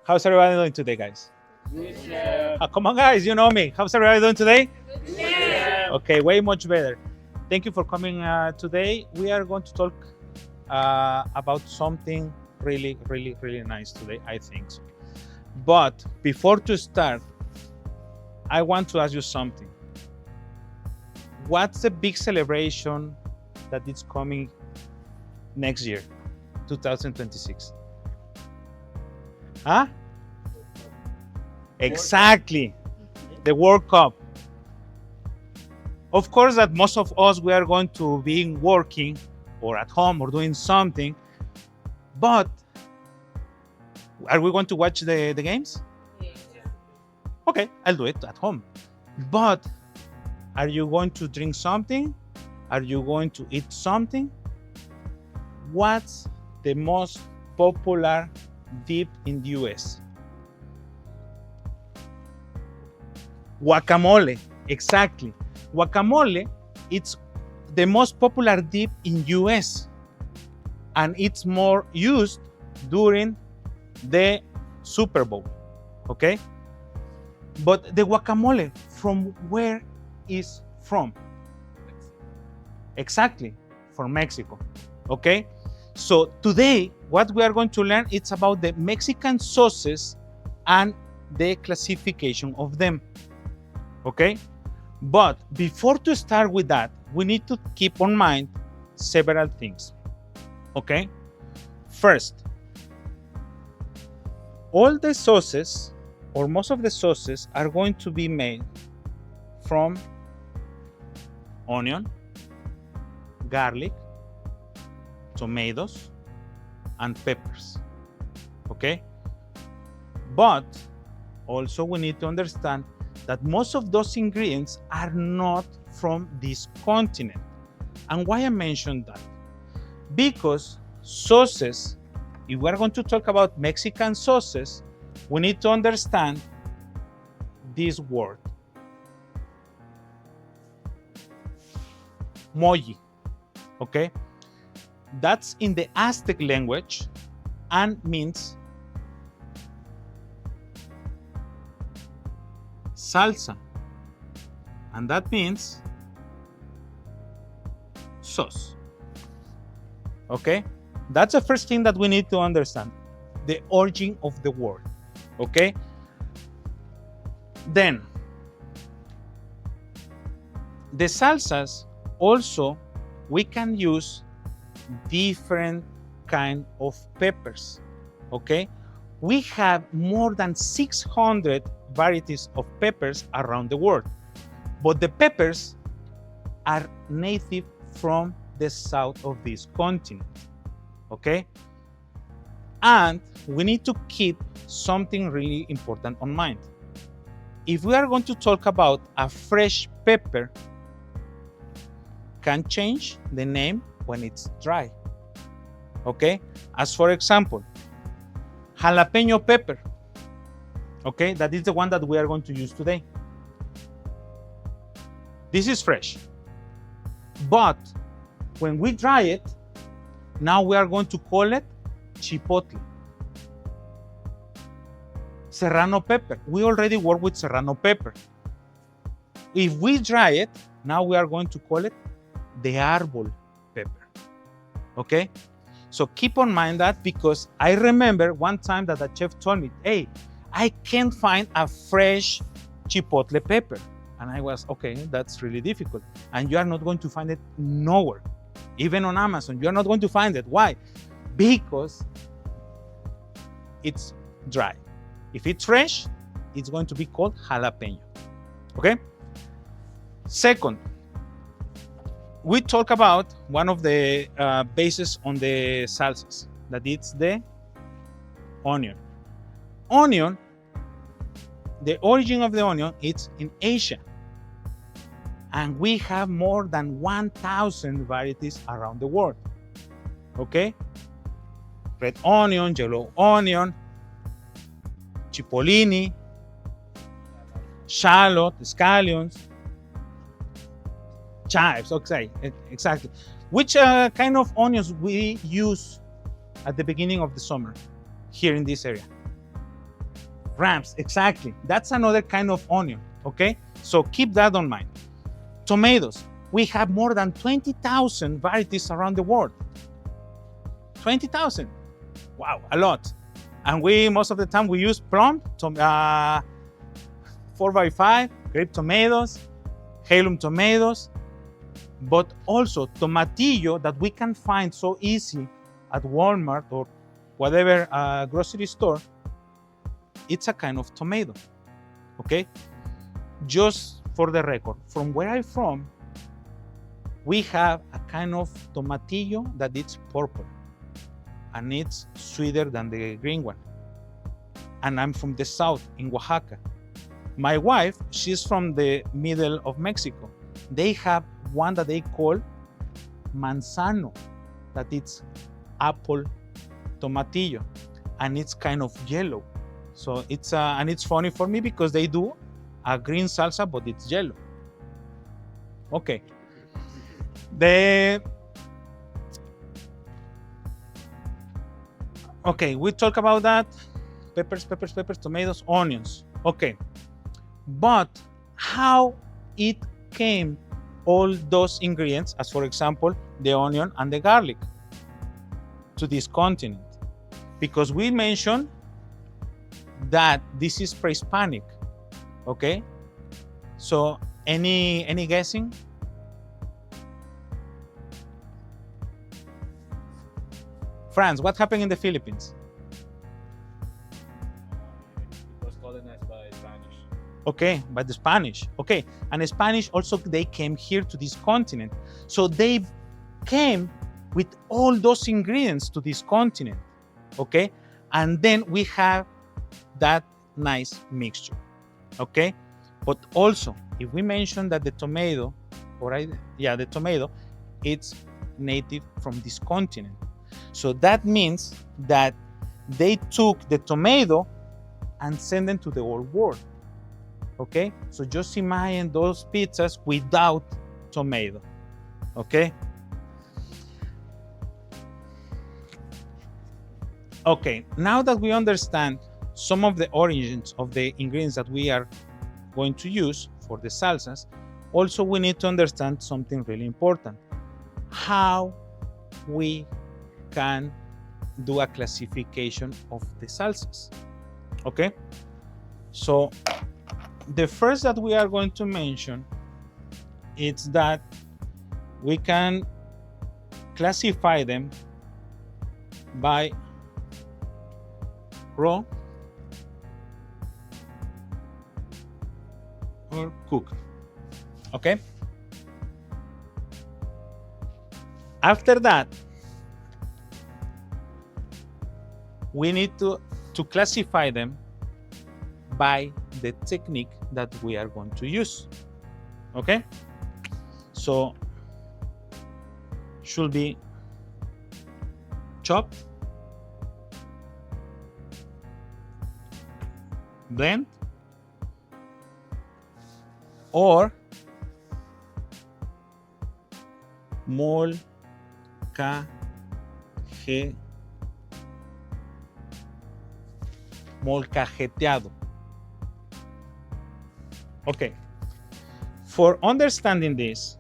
How's everybody doing today, guys? Good, chef. Come on, guys, you know me. How's everybody doing today? Good, chef. Okay, way much better. Thank you for coming today. We are going to talk about something really, really, really nice today, I think so. But before to start, I want to ask you something. What's the big celebration that is coming next year, 2026? Huh? Exactly, the World Cup. Of course that most of us, we are going to be working or at home or doing something, but are we going to watch the games? Okay, I'll do it at home. But are you going to drink something? Are you going to eat something? What's the most popular dip in the US? Guacamole, exactly. Guacamole, it's the most popular dip in US, and it's more used during the Super Bowl, okay? But the guacamole, from where is from? Exactly, from Mexico, okay? So today, what we are going to learn, it's about the Mexican sauces and the classification of them, okay? But before to start with that, we need to keep on mind several things, okay? First, all the sauces, or most of the sauces, are going to be made from onion, garlic, tomatoes, and peppers, okay? But also we need to understand that most of those ingredients are not from this continent. And why I mentioned that? Because sauces, if we're going to talk about Mexican sauces, we need to understand this word, moji, okay? That's in the Aztec language and means salsa, and that means sauce, okay? That's the first thing that we need to understand, the origin of the word, okay? Then, the salsas also, we can use different kind of peppers, okay? We have more than 600 varieties of peppers around the world, but the peppers are native from the south of this continent, okay? And we need to keep something really important on mind. If we are going to talk about a fresh pepper, can change the name when it's dry, okay? As for example, jalapeno pepper, okay? That is the one that we are going to use today. This is fresh, but when we dry it, now we are going to call it chipotle. Serrano pepper, we already work with serrano pepper. If we dry it, now we are going to call it de árbol pepper, okay? So keep on mind that, because I remember one time that the chef told me, hey, I can't find a fresh chipotle pepper. And I was, okay, that's really difficult. And you are not going to find it nowhere. Even on Amazon, you are not going to find it. Why? Because it's dry. If it's fresh, it's going to be called jalapeno, okay? Second, we talk about one of the bases on the salsas, that it's the onion. Onion, the origin of the onion, it's in Asia. And we have more than 1,000 varieties around the world, okay? Red onion, yellow onion, cipollini, shallot, scallions, chives, okay, exactly. Which kind of onions we use at the beginning of the summer here in this area? Ramps, exactly. That's another kind of onion, okay? So keep that on mind. Tomatoes, we have more than 20,000 varieties around the world. 20,000, wow, a lot. And most of the time, we use plum, 4x5, grape tomatoes, heirloom tomatoes, but also tomatillo that we can find so easy at Walmart or whatever grocery store. It's a kind of tomato, okay? Just for the record, from where I'm from, we have a kind of tomatillo that it's purple and it's sweeter than the green one. And I'm from the south in Oaxaca. My wife, she's from the middle of Mexico. They have one that they call manzano, that it's apple tomatillo, and it's kind of yellow. So and it's funny for me because they do a green salsa, but it's yellow. Okay. Okay, we talk about that. Peppers, tomatoes, onions. Okay. But how it came all those ingredients, as for example, the onion and the garlic, to this continent? Because we mentioned that this is pre-Hispanic, okay? So any guessing? France, what happened in the Philippines? It was colonized by Spanish. Okay, by the Spanish. Okay, and the Spanish also, they came here to this continent. So they came with all those ingredients to this continent, okay? And then we have that nice mixture, okay? But also, if we mention that the tomato, the tomato, it's native from this continent. So that means that they took the tomato and sent them to the old world, okay? So just imagine those pizzas without tomato, okay? Okay, now that we understand some of the origins of the ingredients that we are going to use for the salsas, also we need to understand something really important: how we can do a classification of the salsas, okay? So the first that we are going to mention is that we can classify them by raw or cooked, okay? After that, we need to classify them by the technique that we are going to use, okay? So should be chopped, blend, or molcajeteado. Okay, for understanding this,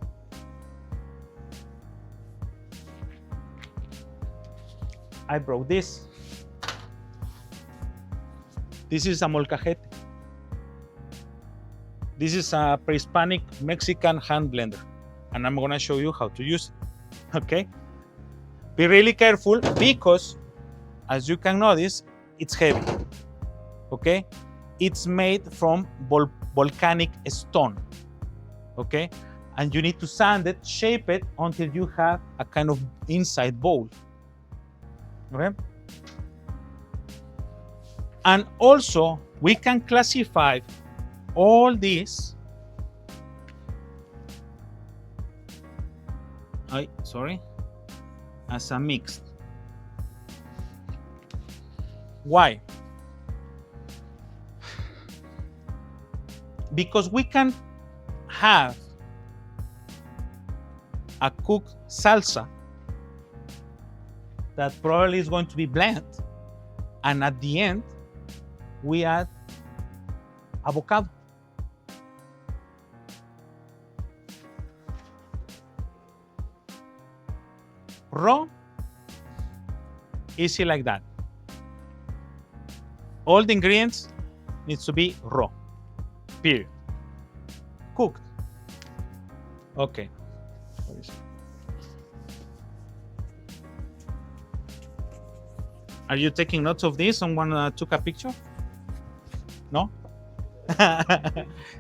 I brought this. This is a molcajete. This is a pre-Hispanic Mexican hand blender, and I'm gonna show you how to use it, okay? Be really careful because, as you can notice, it's heavy, okay? It's made from volcanic stone, okay? And you need to sand it, shape it until you have a kind of inside bowl, okay? And also, we can classify all this, as a mixed. Why? Because we can have a cooked salsa that probably is going to be bland, and at the end, we add avocado. Raw, easy like that. All the ingredients needs to be raw, period. Cooked. Okay. Are you taking notes of this? Someone took a picture? No?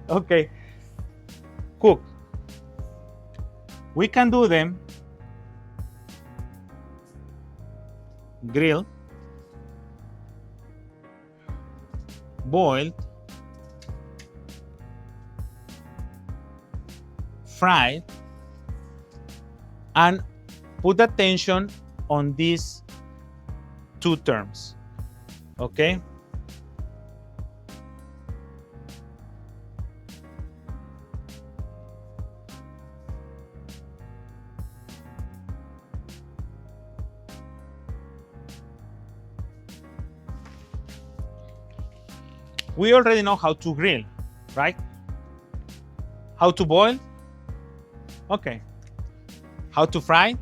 Okay. Cook. We can do them grilled, boiled, fried, and put attention on these two terms, okay? We already know how to grill, right? How to boil? Okay. How to fry?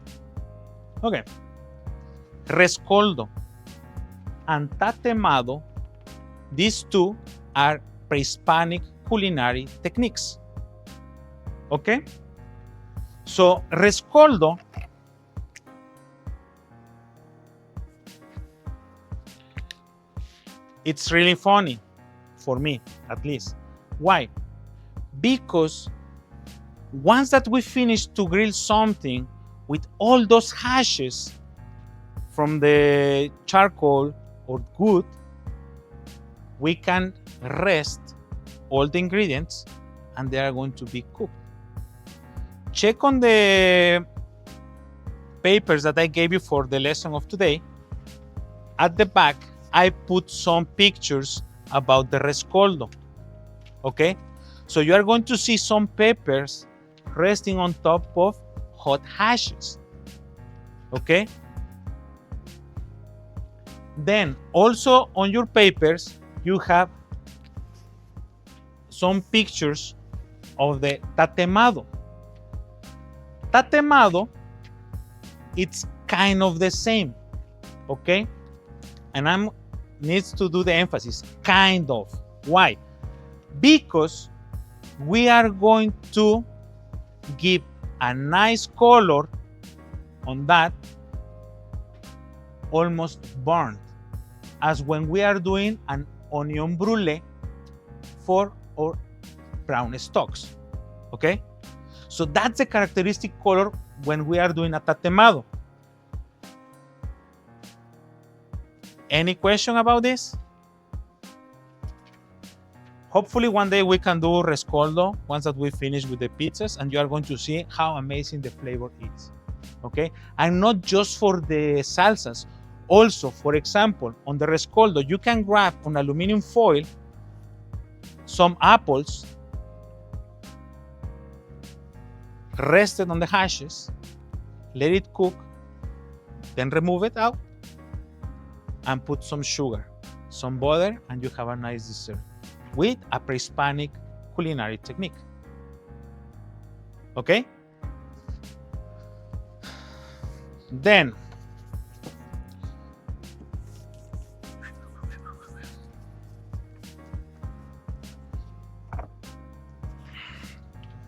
Okay. Rescoldo and tatemado, these two are pre-Hispanic culinary techniques. Okay? So, rescoldo it's really funny, for me at least. Why? Because once that we finish to grill something with all those hashes from the charcoal or wood, we can rest all the ingredients and they are going to be cooked. Check on the papers that I gave you for the lesson of today. At the back, I put some pictures about the rescoldo, okay? So you are going to see some peppers resting on top of hot hashes, okay? Then also on your papers, you have some pictures of the tatemado. Tatemado, it's kind of the same, okay? And I'm needs to do the emphasis, kind of. Why? Because we are going to give a nice color on that, almost burnt, as when we are doing an onion brulee for our brown stocks, okay? So that's the characteristic color when we are doing a tatemado. Any question about this? Hopefully one day we can do rescoldo once that we finish with the pizzas, and you are going to see how amazing the flavor is, okay? And not just for the salsas, also, for example, on the rescoldo, you can grab on aluminum foil some apples rested on the hashes, let it cook, then remove it out and put some sugar, some butter, and you have a nice dessert with a pre-Hispanic culinary technique. Okay? Then,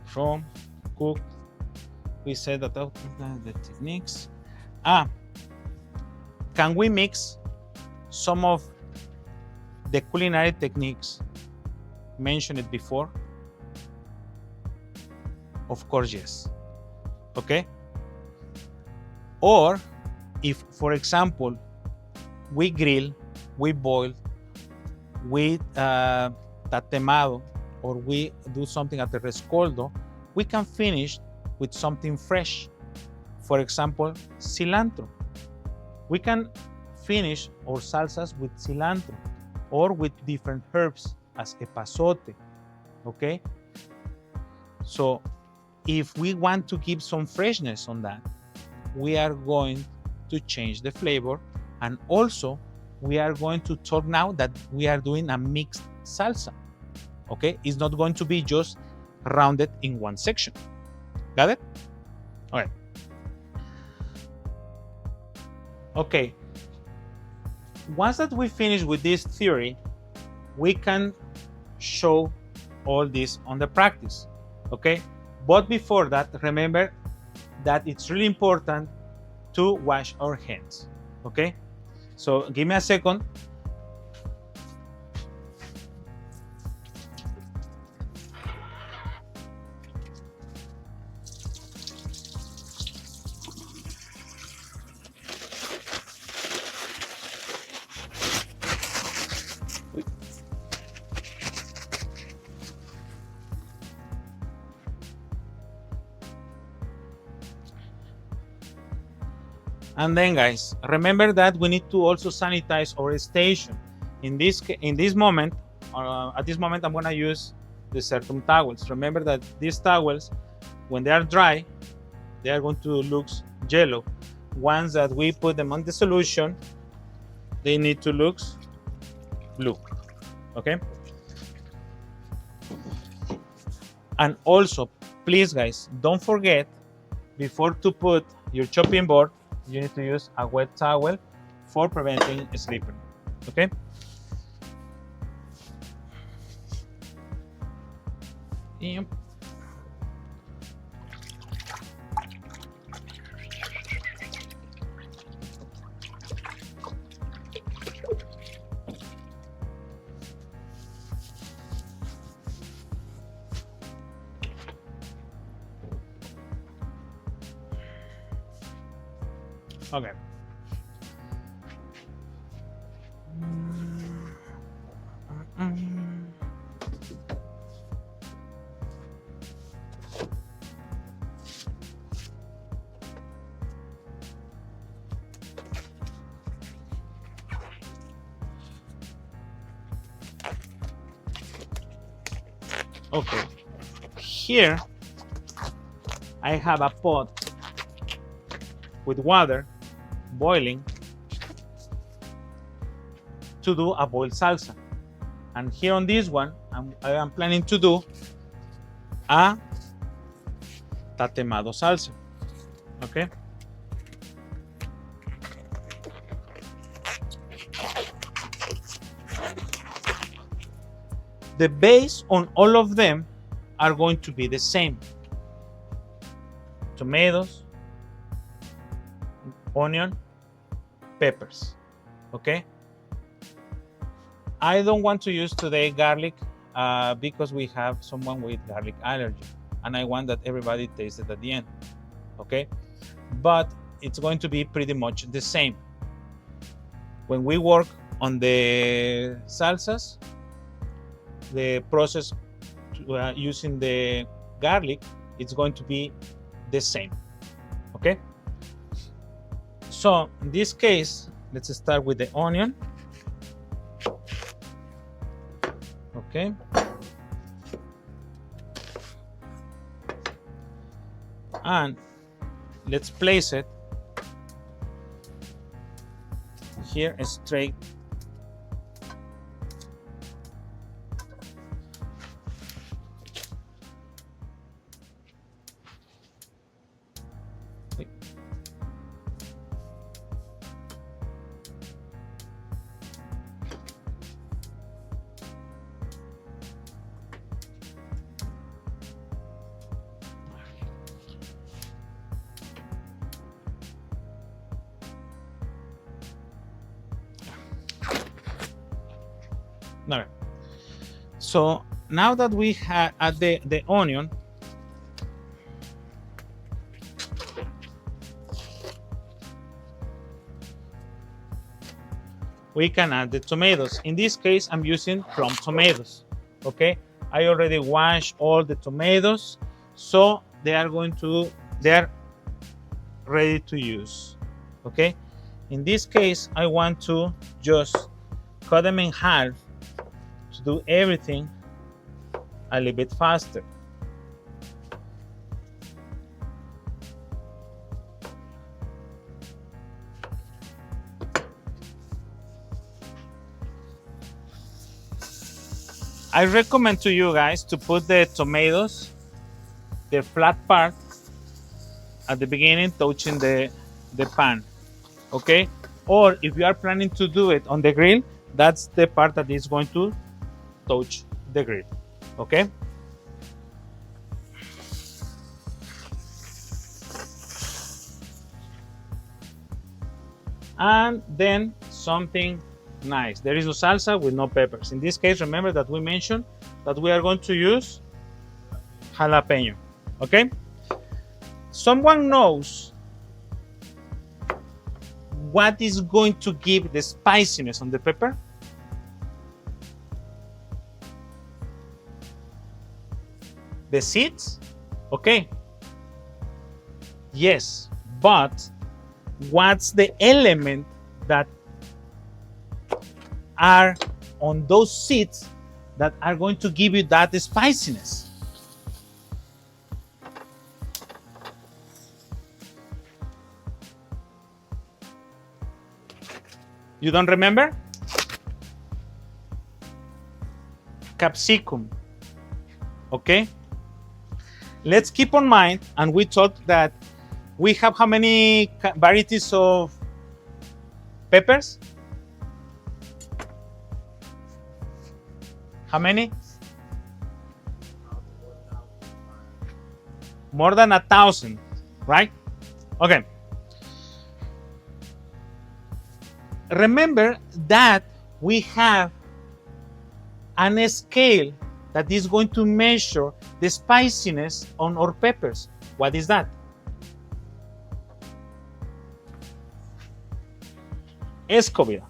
from cook, we said that the techniques. Can we mix some of the culinary techniques mentioned before? Of course, yes. Okay? Or if, for example, we grill, we boil, we tatemado, or we do something at the rescoldo, we can finish with something fresh. For example, cilantro. We can finish our salsas with cilantro or with different herbs as epazote, okay? So if we want to give some freshness on that, we are going to change the flavor, and also we are going to talk now that we are doing a mixed salsa. Okay, it's not going to be just rounded in one section. Got it? Okay. Okay. Once that we finish with this theory, we can show all this on the practice. Okay, but before that, remember that it's really important to wash our hands. Okay, so give me a second. And then, guys, remember that we need to also sanitize our station. In this moment, at this moment, I'm gonna use the certain towels. Remember that these towels, when they are dry, they are going to look yellow. Once that we put them on the solution, they need to look blue. Okay. And also, please, guys, don't forget, before to put your chopping board, you need to use a wet towel for preventing slippery. Okay. Yep. Okay. Okay. Here I have a pot with water boiling to do a boiled salsa. And here on this one, I am planning to do a tatemado salsa. Okay. The base on all of them are going to be the same. Tomatoes, onion, peppers. Okay. I don't want to use today garlic because we have someone with garlic allergy, and I want that everybody tastes it at the end. Okay. But it's going to be pretty much the same. When we work on the salsas, the process using the garlic, it's going to be the same. Okay. So in this case, let's start with the onion. Okay. And let's place it here straight. All right. So now that we have add the onion, we can add the tomatoes. In this case, I'm using plum tomatoes. Okay, I already washed all the tomatoes, so they are ready to use. Okay, in this case, I want to just cut them in half to do everything a little bit faster. I recommend to you guys to put the tomatoes, the flat part, at the beginning, touching the pan, okay? Or if you are planning to do it on the grill, that's the part that is going to touch the grill, okay? And then something nice. There is no salsa with no peppers. In this case, remember that we mentioned that we are going to use jalapeno, okay? Someone knows what is going to give the spiciness on the pepper? The seeds? Okay. Yes, but what's the element that are on those seeds that are going to give you that spiciness? You don't remember? Capsicum. Okay? Let's keep on mind, and we talked that we have how many varieties of peppers? How many? More than 1,000, right? Okay. Remember that we have a scale that is going to measure the spiciness on our peppers. What is that? Scoville.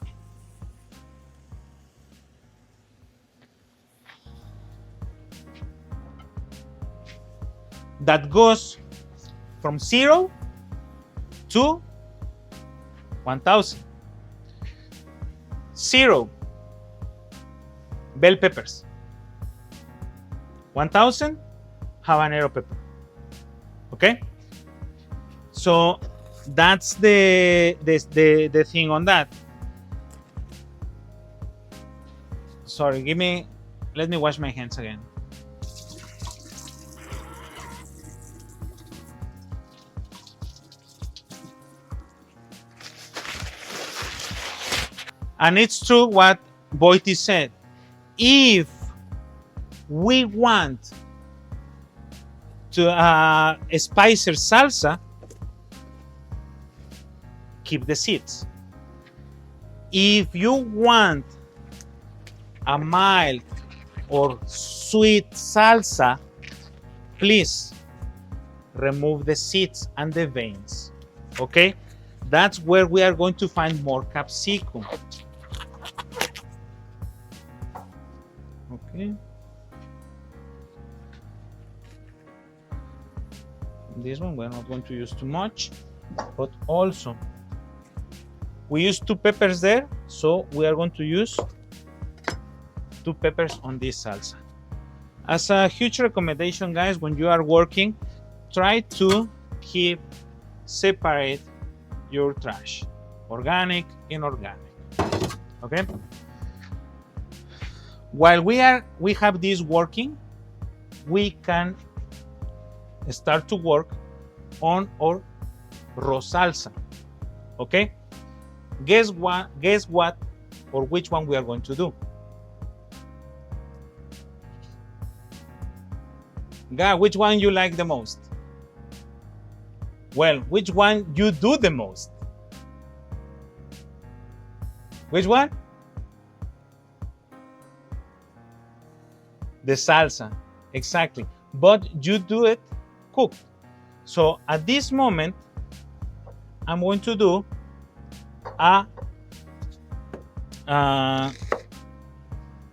That goes from 0 to 1,000. 0, bell peppers. 1,000, habanero pepper. Okay? So that's the thing on that. Sorry, let me wash my hands again. And it's true what Boiti said. If we want to spice salsa, keep the seeds. If you want a mild or sweet salsa, please remove the seeds and the veins. Okay? That's where we are going to find more capsicum. Okay. This one we're not going to use too much, but also we use 2 peppers there, so we are going to use 2 peppers on this salsa. As a huge recommendation, guys, when you are working, try to keep separate your trash, organic, inorganic. Okay. While we have this working, we can start to work on our raw salsa. Okay. Guess what or which one we are going to do? God, which one you like the most? Well, which one you do the most? Which one? The salsa, exactly. But you do it cooked. So at this moment, I'm going to do a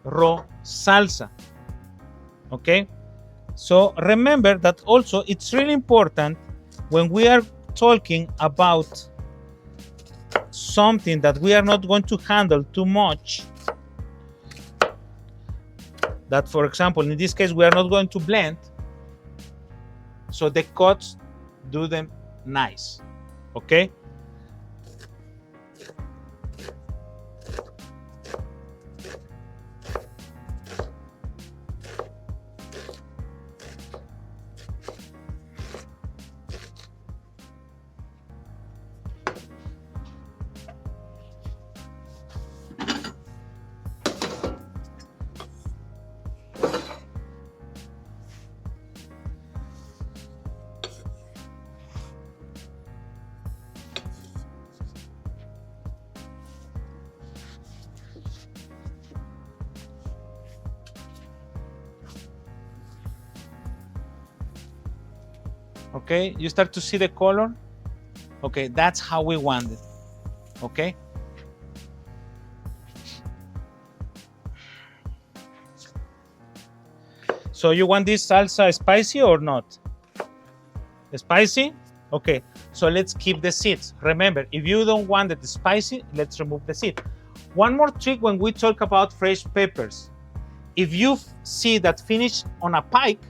raw salsa. Okay. So remember that also it's really important when we are talking about something that we are not going to handle too much, that for example in this case we are not going to blend, so the cuts do them nice. Okay. Okay, you start to see the color. Okay, that's how we want it. Okay. So you want this salsa spicy or not? Spicy? Okay, so let's keep the seeds. Remember, if you don't want it spicy, let's remove the seed. One more trick when we talk about fresh peppers. If you see that finish on a pike,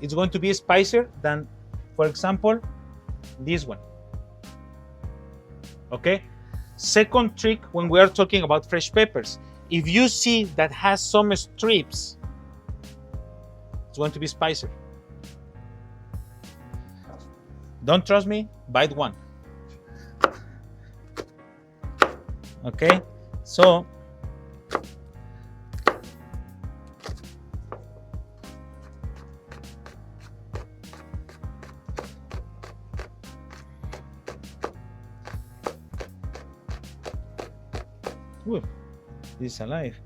it's going to be spicier than, for example, this one. Okay? Second trick when we are talking about fresh peppers. If you see that has some strips, it's going to be spicier. Don't trust me? Bite one. Okay? So, ooh, this is alive.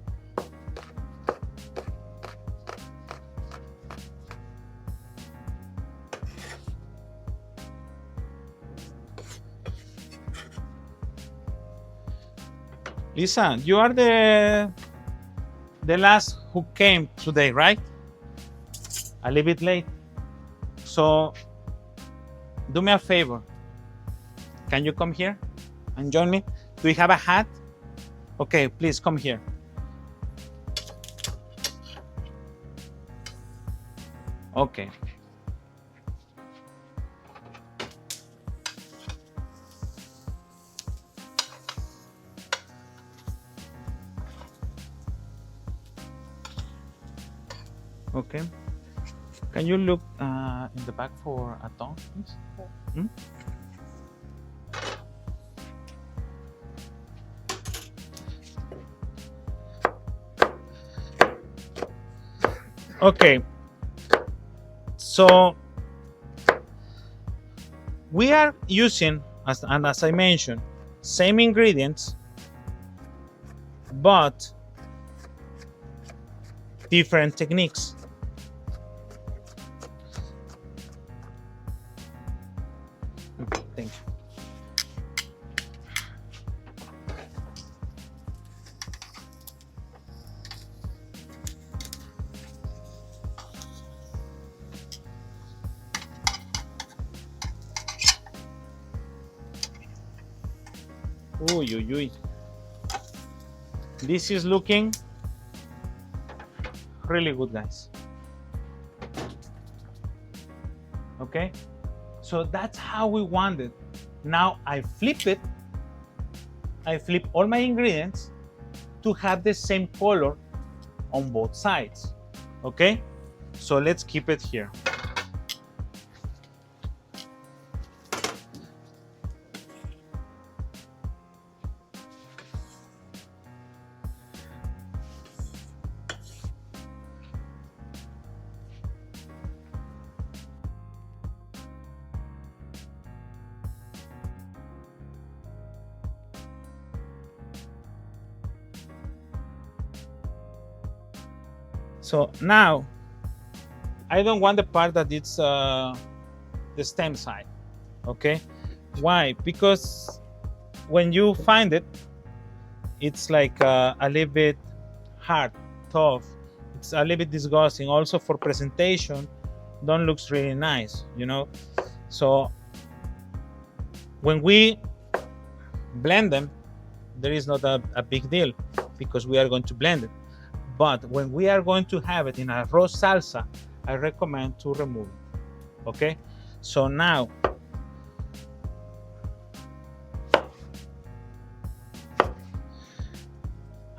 Lisa, you are the last who came today, right? A little bit late. So do me a favor. Can you come here and join me? Do you have a hat? Okay, please come here. Okay. Okay. Can you look in the back for a tongue, please? Hmm? Okay. So we are using, as I mentioned, same ingredients, but different techniques. Okay, thank you. Uy, uy, uy. This is looking really good, guys. Okay, so that's how we want it. Now I flip it. I flip all my ingredients to have the same color on both sides. Okay, so let's keep it here. So now I don't want the part that it's the stem side. Okay, why? Because when you find it, it's like a little bit hard, tough. It's a little bit disgusting. Also for presentation, don't looks really nice, you know. So when we blend them, there is not a big deal because we are going to blend it. But when we are going to have it in a raw salsa, I recommend to remove it. Okay, so now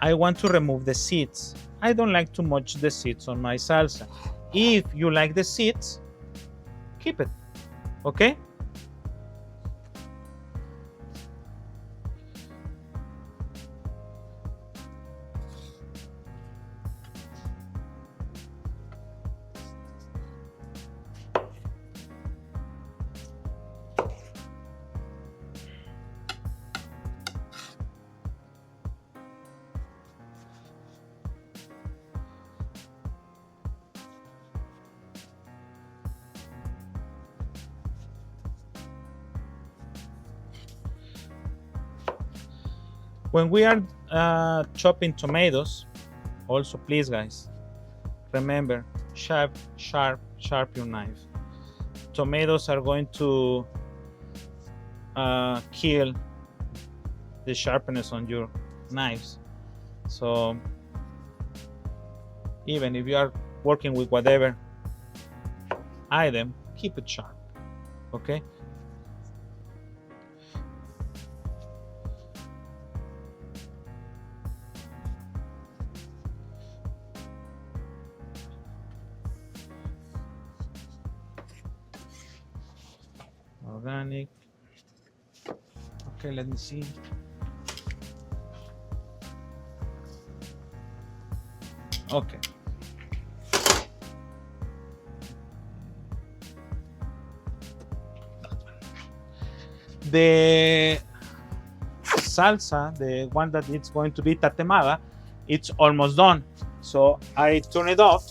I want to remove the seeds. I don't like too much the seeds on my salsa. If you like the seeds, keep it. Okay. When we are chopping tomatoes, also please guys, remember, sharp your knife. Tomatoes are going to kill the sharpness on your knives. So even if you are working with whatever item, keep it sharp, okay? Organic. Okay, let me see. Okay. The salsa, the one that it's going to be tatemada, it's almost done. So I turn it off.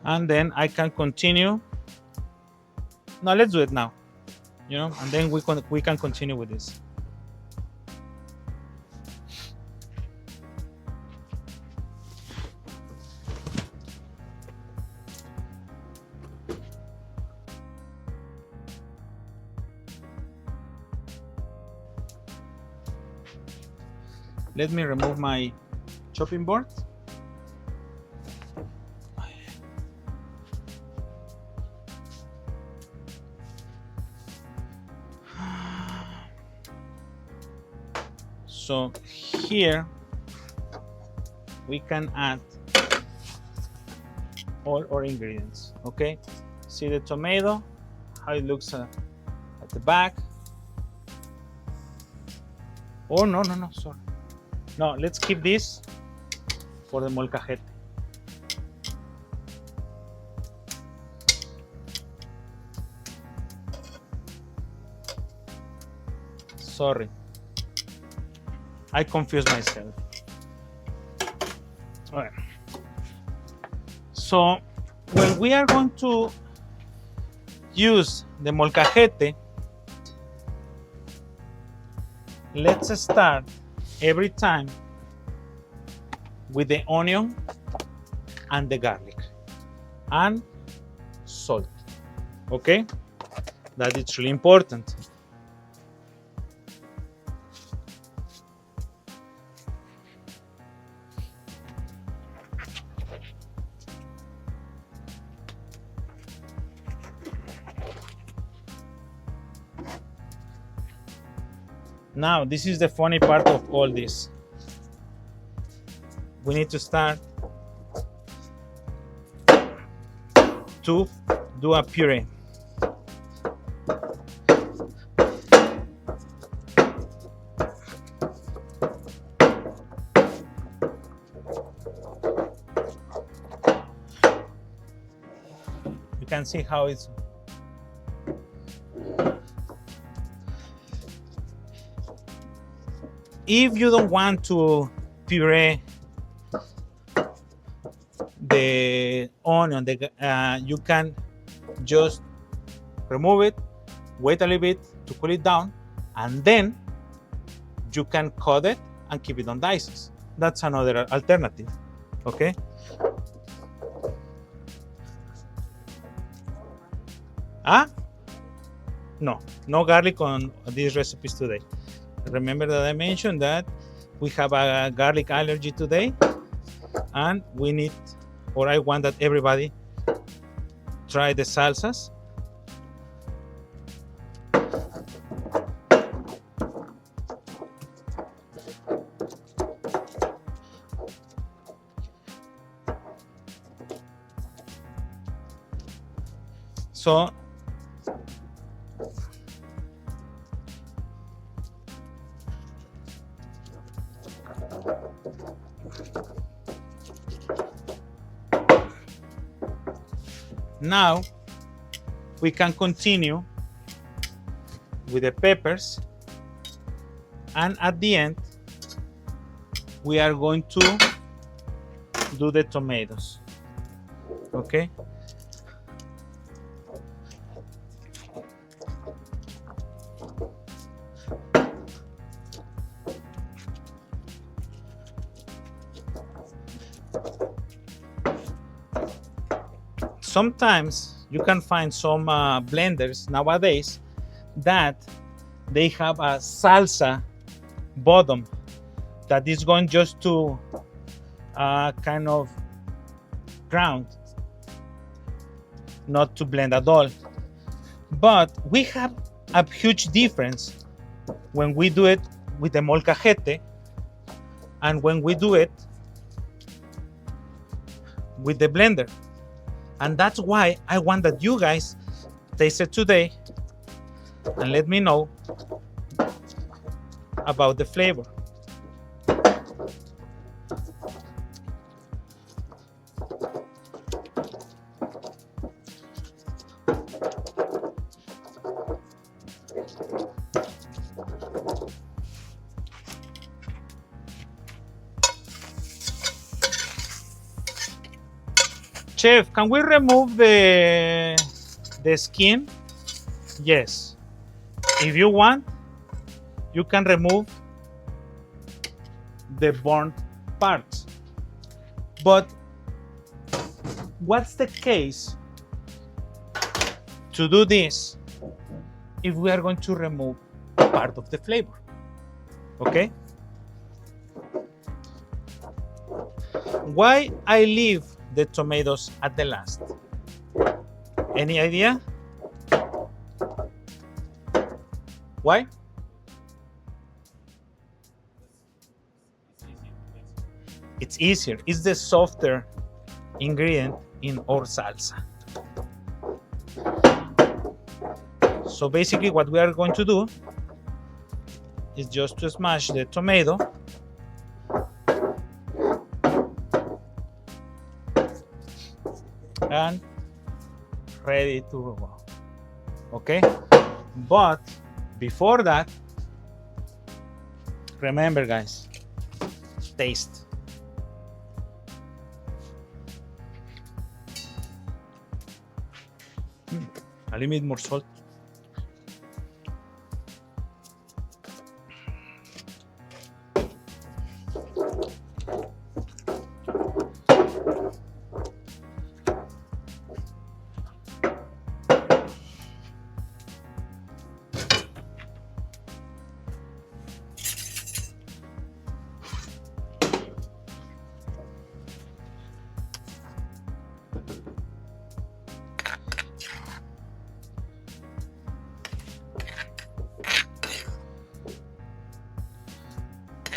And then I can continue. No, let's do it now. You know, and then we can continue with this. Let me remove my chopping board. So here we can add all our ingredients, okay? See the tomato, how it looks at the back. Oh, no, sorry. No, let's keep this for the molcajete. Sorry, I confused myself. All right. So when we are going to use the molcajete, let's start every time with the onion and the garlic and salt. Okay, that is really important. Now, this is the funny part of all this. We need to start to do a puree. You can see how it's if you don't want to puree the onion, you can just remove it, wait a little bit to cool it down, and then you can cut it and keep it on dices. That's another alternative, okay? No garlic on these recipes today. Remember that I mentioned that we have a garlic allergy today, and we need, or I want that everybody try the salsas. So now we can continue with the peppers, and at the end we are going to do the tomatoes. Okay. Sometimes you can find some blenders nowadays that they have a salsa bottom that is going just to kind of ground, not to blend at all. But we have a huge difference when we do it with the molcajete and when we do it with the blender. And that's why I want that you guys taste it today and let me know about the flavor. Chef, can we remove the skin? Yes. If you want, you can remove the burnt parts. But what's the case to do this if we are going to remove part of the flavor? Okay? Why I leave the tomatoes at the last? Any idea? Why? It's easier. It's the softer ingredient in our salsa. So basically what we are going to do is just to smash the tomato and ready to go. Okay? But before that, remember guys, taste. A little bit more salt.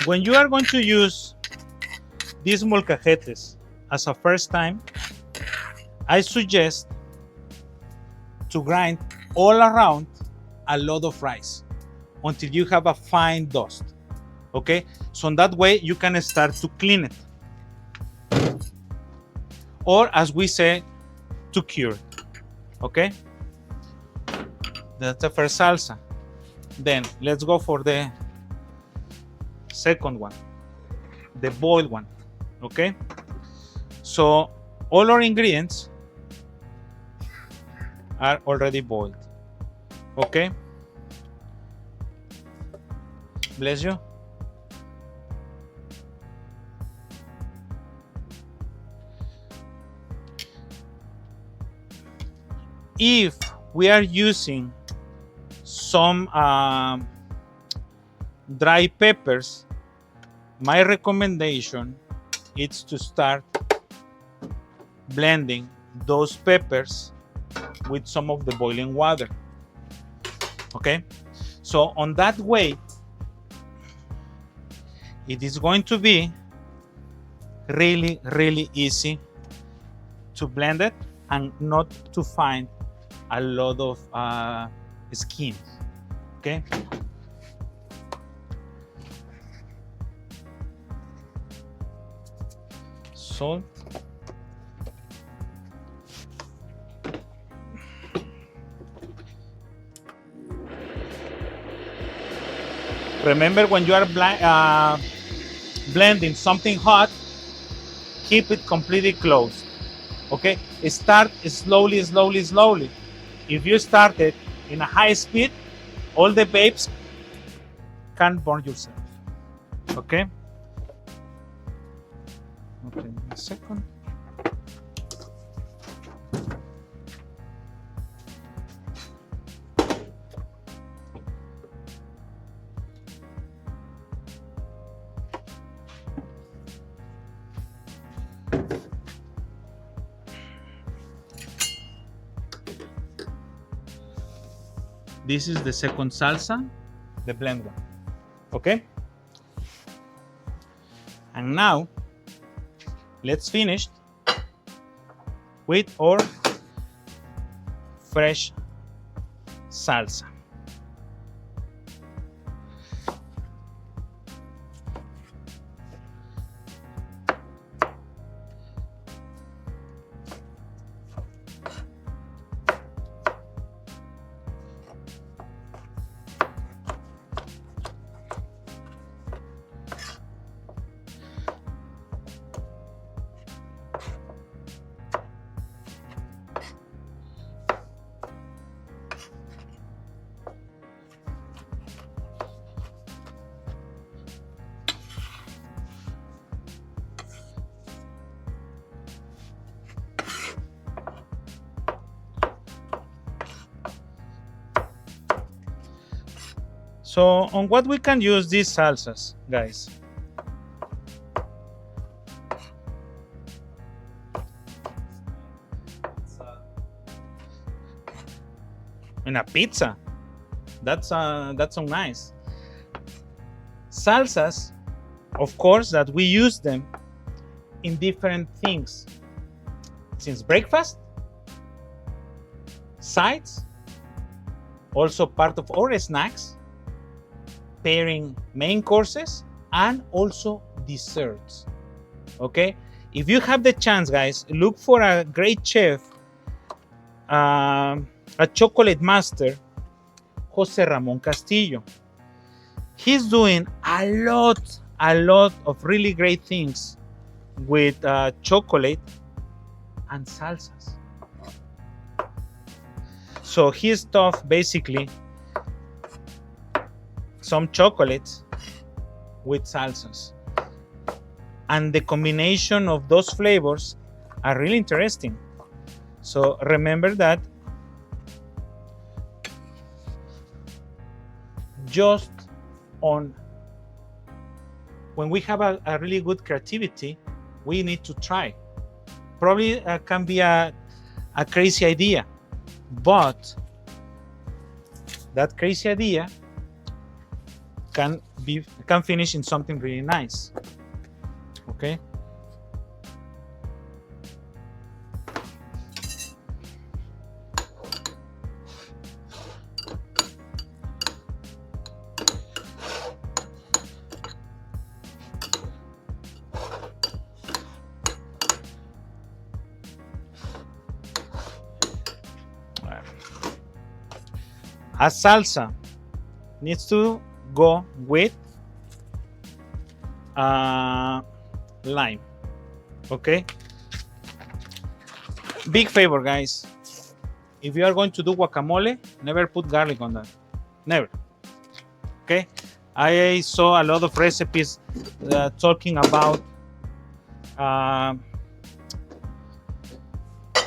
When you are going to use these molcajetes as a first time, I suggest to grind all around a lot of rice until you have a fine dust. Okay, so in that way you can start to clean it, or as we say, to cure it. Okay, that's the first salsa. Then let's go for the second one, the boiled one. Okay, so all our ingredients are already boiled. Okay, bless you. If we are using some dry peppers, my recommendation is to start blending those peppers with some of the boiling water. Okay, so on that way it is going to be really easy to blend it and not to find a lot of skin. Okay, salt, remember when you are blending something hot, keep it completely closed. Okay? Start slowly, slowly, slowly. If you start it in a high speed, all the vapes can burn yourself. Okay? Okay, a second. This is the second salsa, the blend one. Okay? And now, let's finish with our fresh salsa. So on what we can use these salsas, guys? In a pizza. That's so nice. Salsas, of course, that we use them in different things. Since breakfast, sides, also part of our snacks, pairing main courses, and also desserts. Okay? If you have the chance, guys, look for a great chef, a chocolate master, Jose Ramon Castillo. He's doing a lot of really great things with chocolate and salsas. So his stuff basically some chocolates with salsas, and the combination of those flavors are really interesting. So remember that just on when we have a really good creativity, we need to try. Probably can be a crazy idea, but that crazy idea can finish in something really nice. Okay. A salsa needs to go with lime. Okay. Big favor, guys. If you are going to do guacamole, never put garlic on that. Never. Okay. I saw a lot of recipes talking about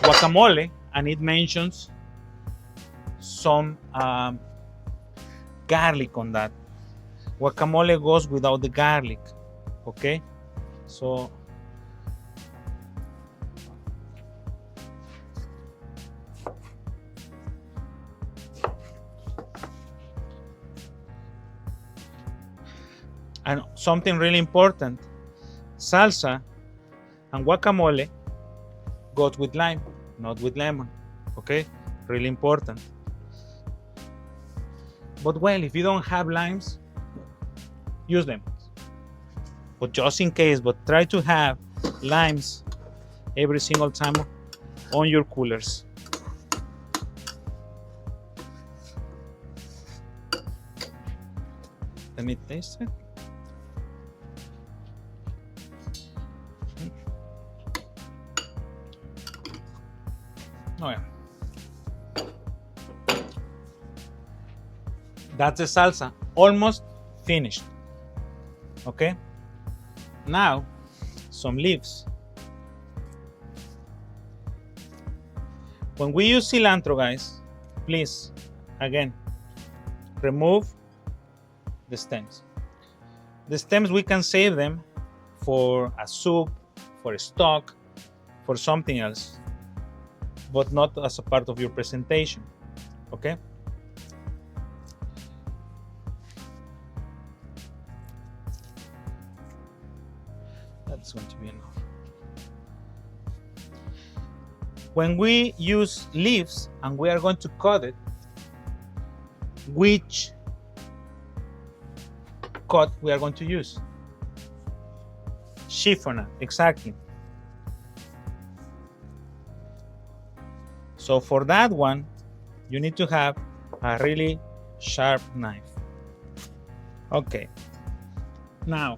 guacamole, and it mentions some garlic on that. Guacamole goes without the garlic. Okay, so and something really important, salsa and guacamole goes with lime, not with lemon. Okay, really important. But well, if you don't have limes, use them. But just in case, but try to have limes every single time on your coolers. Let me taste it. Oh, yeah. That's the salsa, almost finished. Okay. Now, some leaves. When we use cilantro, guys, please, again, remove the stems. The stems, we can save them for a soup, for a stock, for something else, but not as a part of your presentation, okay? That's going to be enough. When we use leaves and we are going to cut it, which cut we are going to use? Chiffonade, exactly. So for that one, you need to have a really sharp knife. Okay. Now,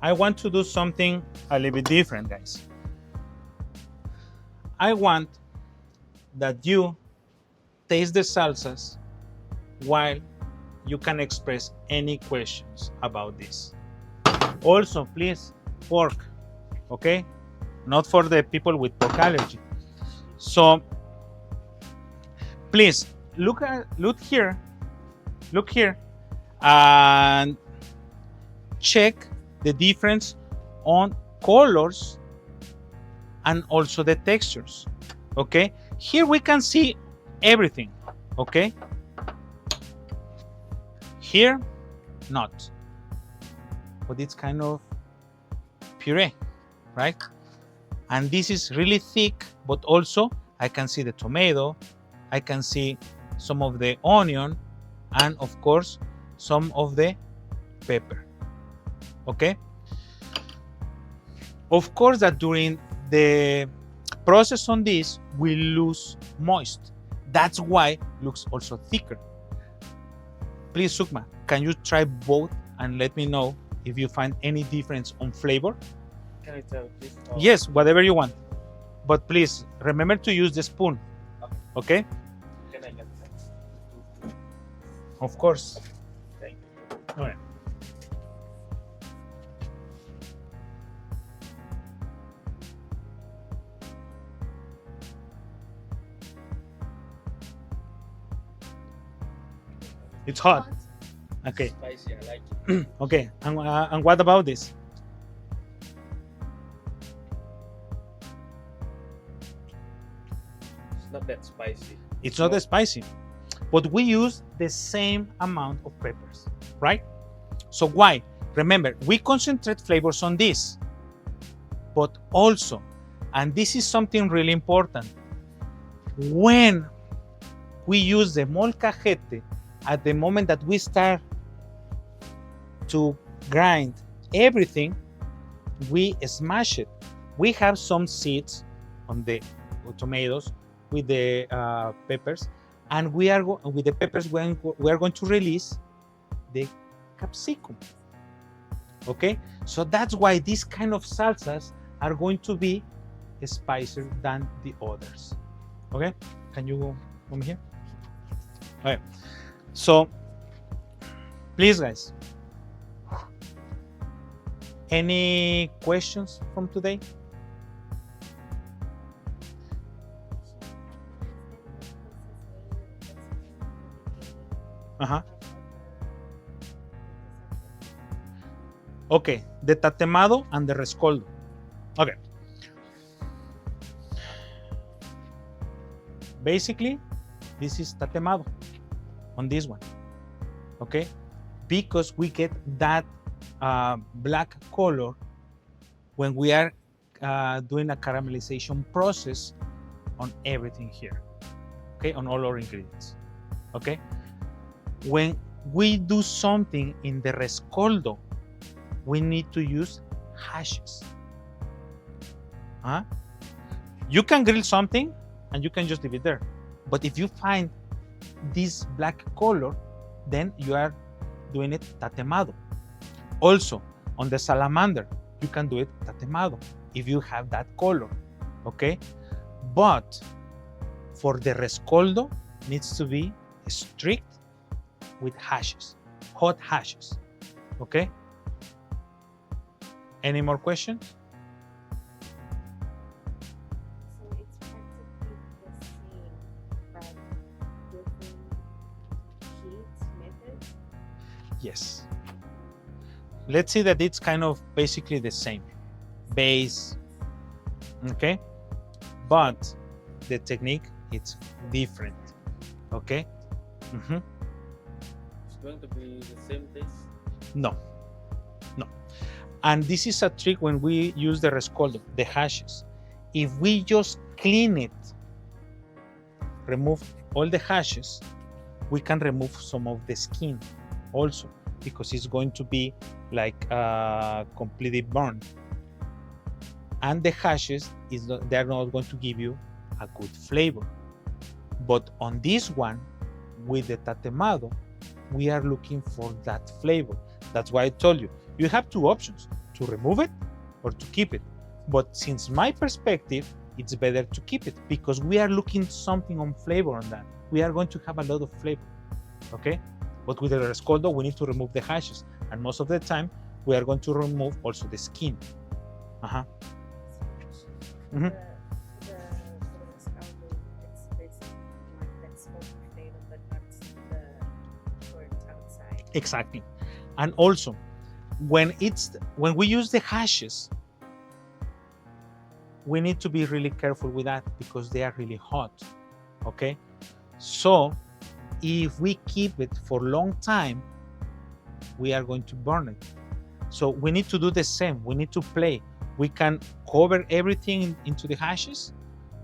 I want to do something a little bit different, guys. I want that you taste the salsas while you can express any questions about this. Also, please, pork, okay? Not for the people with pork allergy. So, please look here, and check the difference on colors and also the textures. Okay, here we can see everything. Okay, here not, but it's kind of puree, right? And this is really thick, but also I can see the tomato, I can see some of the onion, and of course some of the pepper. Okay, of course that during the process on this we lose moist. That's why it looks also thicker. Please, Sukma, can you try both and let me know if you find any difference on flavor? Can I tell this? Oh. Yes, whatever you want. But please remember to use the spoon. Okay? Can I get that? Of course. Thank you. All right. It's hot. Okay. Spicy, I like it. Okay. And what about this? It's not that spicy. It's not that spicy, but we use the same amount of peppers, right? So why? Remember, we concentrate flavors on this, but also, and this is something really important, when we use the molcajete, at the moment that we start to grind everything, we smash it. We have some seeds on the tomatoes with the peppers, and we are with the peppers we are going to release the capsicum. Okay, so that's why these kind of salsas are going to be spicier than the others. Okay, can you go from here? Okay, so please, guys, any questions from today? Okay, the tatemado and the rescoldo. Okay. Basically, this is tatemado on this one. Okay, because we get that black color when we are doing a caramelization process on everything here. Okay, on all our ingredients. Okay, when we do something in the rescoldo, we need to use hashes. You can grill something and you can just leave it there. But if you find this black color, then you are doing it tatemado. Also, on the salamander, you can do it tatemado if you have that color. Okay? But For the rescoldo, needs to be strict with hashes, hot hashes. Okay? Any more questions? So it's practically the same, but different heat methods. Yes. Let's see that it's kind of basically the same base, okay? But the technique, it's different, okay? Mhm. It's going to be the same taste. No, no. And this is a trick when we use the rescoldo, the hashes. If we just clean it, remove all the hashes, we can remove some of the skin also, because it's going to be like completely burned. And the hashes they're not going to give you a good flavor. But on this one, with the tatemado, we are looking for that flavor. That's why I told you, you have two options, to remove it or to keep it. But since my perspective, it's better to keep it because we are looking something on flavor on that. We are going to have a lot of flavor, okay? But with the rescoldo, we need to remove the hashes. And most of the time, we are going to remove also the skin. Uh-huh. Mhm. The rescaldo, it's basically like that smoky flavor, but not the burnt outside. Exactly. And also, when we use the hashes, we need to be really careful with that because they are really hot. Okay? So if we keep it for a long time, we are going to burn it. So we need to do the same. We need to play. We can cover everything into the hashes,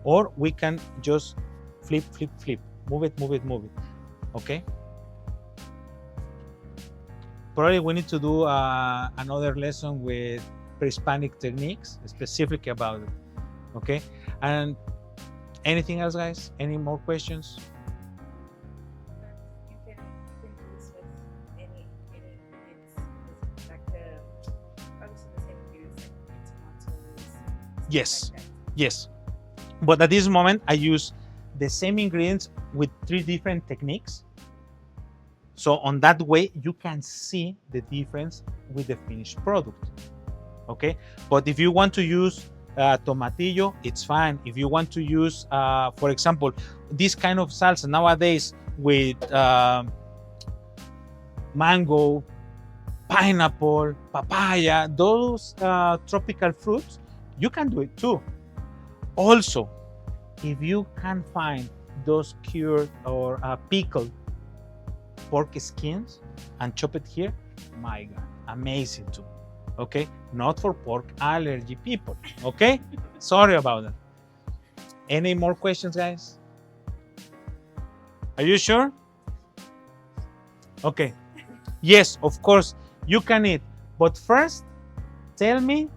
or we can just flip, flip, flip. Move it, move it, move it. Okay? Probably we need to do another lesson with pre-Hispanic techniques, specifically about it. Okay? And anything else, guys? Any more questions? You can do this with any ingredients. It's like obviously the same ingredients like tomatoes. Stuff Yes. Like that. Yes. But at this moment, I use the same ingredients with 3 different techniques. So on that way, you can see the difference with the finished product. Okay. But if you want to use tomatillo, it's fine. If you want to use, for example, this kind of salsa nowadays with mango, pineapple, papaya, those tropical fruits, you can do it too. Also, if you can find those cured or pickled pork skins and chop it here, my God, amazing too. Okay, not for pork allergy people. Okay, sorry about that. Any more questions, guys? Are you sure? Okay. Yes, of course, you can eat. But first, tell me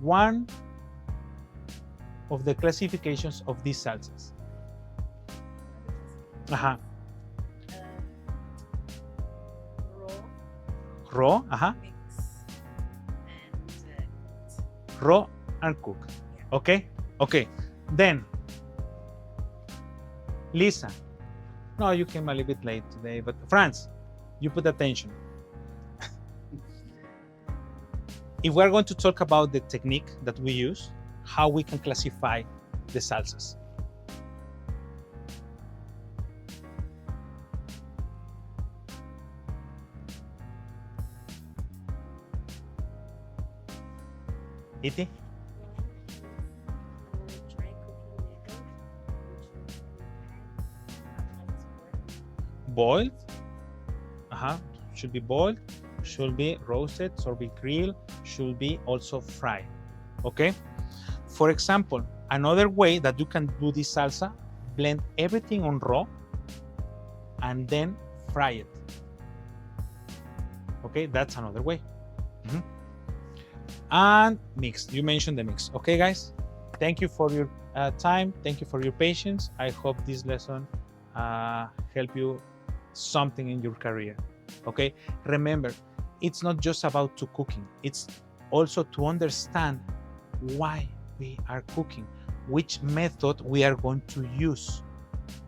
one of the classifications of these salsas. Uh-huh. Raw, Raw, uh-huh. mix, and Raw and cook. Yeah. Okay? Okay. Then, Lisa. No, you came a little bit late today, but Franz, you put attention. If we're going to talk about the technique that we use, how we can classify the salsas. Iti? one is dry cooking method, which is in pan, otherwise Boiled. Uh-huh. Should be boiled, should be roasted, should be grilled, should be also fried. Okay? For example, another way that you can do this salsa, blend everything on raw and then fry it. Okay, that's another way. Mhm. And mix. You mentioned the mix. Okay, guys? Thank you for your time. Thank you for your patience. I hope this lesson help you something in your career. Okay? Remember, it's not just about to cooking. It's also to understand why we are cooking, which method we are going to use,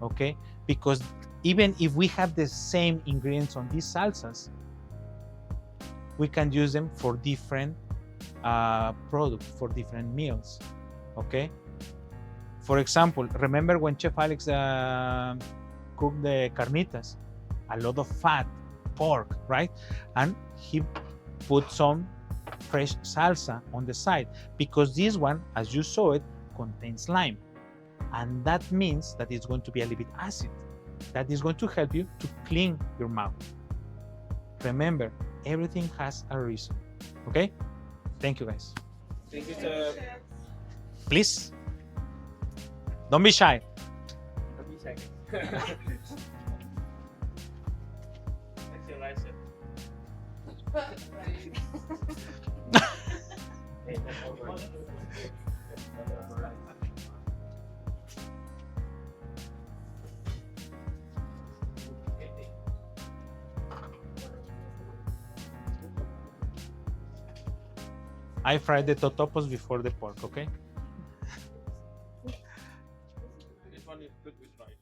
okay? Because even if we have the same ingredients on these salsas, we can use them for different products, for different meals, okay? For example, remember when Chef Alex cooked the carnitas, a lot of fat, pork, right? And he put some fresh salsa on the side because this one, as you saw it, contains lime. And that means that it's going to be a little bit acid. That is going to help you to clean your mouth. Remember, everything has a reason, okay? Thank you, guys. Thank you, sir. Please, don't be shy. Let me check. That's your license. Hey, that's over. I fried the totopos before the pork, okay? This one is good with rice.